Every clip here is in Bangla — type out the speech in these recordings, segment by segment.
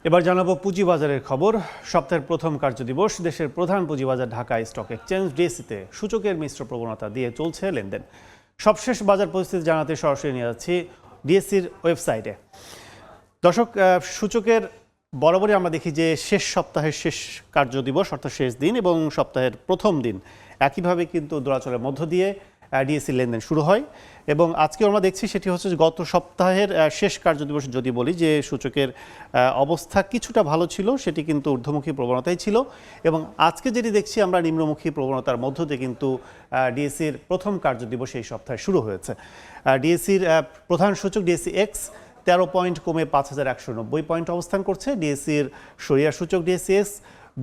এবার জানাবো পুঁজিবাজারের খবর। সপ্তাহের প্রথম কার্যদিবস দেশের প্রধান পুঁজিবাজার ঢাকা স্টক এক্সচেঞ্জ ডিএসইতে সূচকের মিশ্র প্রবণতা দিয়ে চলছে লেনদেন। সবশেষ বাজার পরিস্থিতি জানাতে সরাসরি নিয়ে যাচ্ছি ডিএসইর ওয়েবসাইটে। দর্শক, সূচকের বরাবরই আমরা দেখি যে শেষ সপ্তাহের শেষ কার্যদিবস অর্থাৎ শেষ দিন এবং সপ্তাহের প্রথম দিন একইভাবে কিন্তু দোলাচলের মধ্য দিয়ে ডিএসই লেনদেন শুরু হয় এবং আজকে আমরা দেখছি সেটি হচ্ছে গত সপ্তাহের শেষ কার্যদিবস যদি বলি যে সূচকের অবস্থা কিছুটা ভালো ছিল, সেটি কিন্তু ঊর্ধ্বমুখী প্রবণতাই ছিল এবং আজকে যেটি দেখছি আমরা নিম্নমুখী প্রবণতার মধ্য দিয়ে কিন্তু ডিএসইর প্রথম কার্যদিবস এই সপ্তাহে শুরু হয়েছে। ডিএসইর প্রধান সূচক ডিএসই এক্স 13 পয়েন্ট কমে 5190 পয়েন্ট অবস্থান করছে। ডিএসইর সরিয়া সূচক ডিএসই এক্স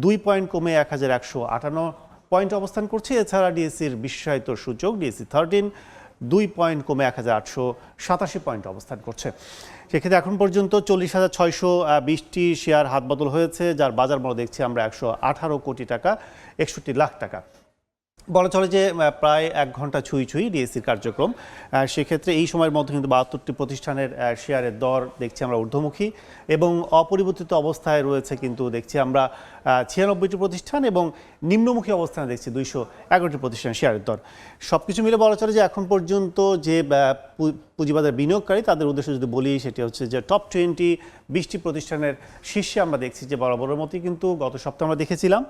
2 পয়েন্ট কমে 1158 পয়েন্ট অবস্থান করছে। এছাড়া ডিএসইর বিশেষায়িত সূচক ডিএসই 13 2 পয়েন্ট কমে 1887 পয়েন্ট অবস্থান করছে। সেক্ষেত্রে এখন পর্যন্ত 40,620টি শেয়ার হাতবদল হয়েছে, যার বাজার মূল্য দেখছি আমরা 118 কোটি টাকা 61 লাখ টাকা। বলা চলে যে প্রায় 1 ঘন্টা ছুঁই ডিএসসির কার্যক্রম। সেক্ষেত্রে এই সময়ের মধ্যে কিন্তু 72টি প্রতিষ্ঠানের শেয়ারের দর দেখছি আমরা ঊর্ধ্বমুখী এবং অপরিবর্তিত অবস্থায় রয়েছে কিন্তু দেখছি আমরা 96টি প্রতিষ্ঠান এবং নিম্নমুখী অবস্থানে দেখছি 211টি প্রতিষ্ঠানের শেয়ারের দর। সব কিছু মিলে বলা চলে যে এখন পর্যন্ত যে পুঁজিবাজার বিনিয়োগকারী তাদের উদ্দেশ্যে যদি বলি সেটি হচ্ছে যে টপ 20টি প্রতিষ্ঠানের শীর্ষে আমরা দেখছি যে বরাবরের মতোই কিন্তু গত সপ্তাহে আমরা দেখেছিলাম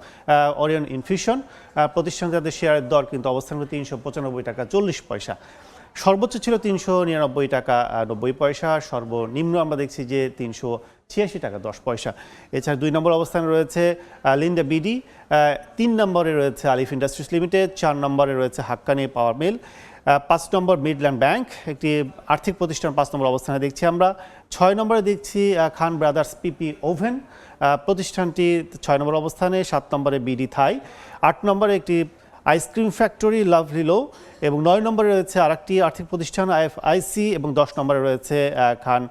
ওরিয়ন ইনফিউশন প্রতিষ্ঠান, যাদের শেয়ারের দর কিন্তু অবস্থান করে 395 টাকা 40 পয়সা। সর্বোচ্চ ছিল 399 টাকা 90 পয়সা, সর্বনিম্ন আমরা দেখছি যে 386 টাকা 10 পয়সা। এছাড়া 2 নম্বর অবস্থানে রয়েছে লিন্ডে বিডি, 3 নম্বরে রয়েছে আলিফ ইন্ডাস্ট্রিজ লিমিটেড, 4 নম্বরে রয়েছে হাক্কানি পাওয়ার মিল, 5 নম্বর মিডল্যান্ড ব্যাংক একটি আর্থিক প্রতিষ্ঠান 5 নম্বর অবস্থানে দেখছি আমরা। 6 নম্বরে দেখছি খান ব্রাদার্স পিপি ওভেন প্রতিষ্ঠানটি 6 নম্বর অবস্থানে, 7 নম্বরে বিডি থাই, 8 নম্বরে একটি আইসক্রিম ফ্যাক্টরি লাভলিলো এবং 9 নম্বরে রয়েছে আরেকটি আর্থিক প্রতিষ্ঠান আইএফআইসি এবং 10 নম্বরে রয়েছে খান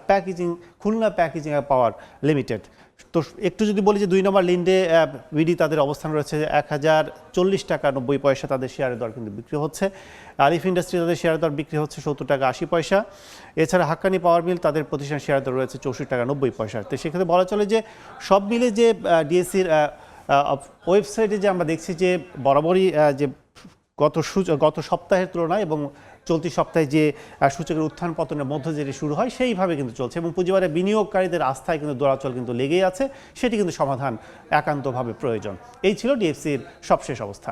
প্যাকেজিং খুলনা প্যাকেজিং পাওয়ার লিমিটেড। তো একটু যদি বলি যে 2 নম্বর লিন্ডে বিডি তাদের অবস্থান রয়েছে 1040 টাকা 90 পয়সা, তাদের শেয়ারের দর কিন্তু বিক্রি হচ্ছে। আলিফ ইন্ডাস্ট্রি তাদের শেয়ারের দর বিক্রি হচ্ছে 70 টাকা 80 পয়সা। এছাড়া হাক্কানি পাওয়ার মিল তাদের প্রতিষ্ঠান শেয়ারের দর রয়েছে 64 টাকা 90 পয়সা। তো সেক্ষেত্রে বলা চলে যে সব মিলে যে ডিএসসির ওয়েবসাইটে যে আমরা দেখছি যে বরাবরই যে গত সপ্তাহের তুলনায় এবং চলতি সপ্তাহে যে সূচকের উত্থান পতনের মধ্য যেটি শুরু হয় সেইভাবে কিন্তু চলছে এবং পুঁজিবাজারে বিনিয়োগকারীদের আস্থায় কিন্তু দোলাচল কিন্তু লেগেই আছে, সেটি কিন্তু সমাধান একান্তভাবে প্রয়োজন। এই ছিল ডিএসসির সবশেষ অবস্থা।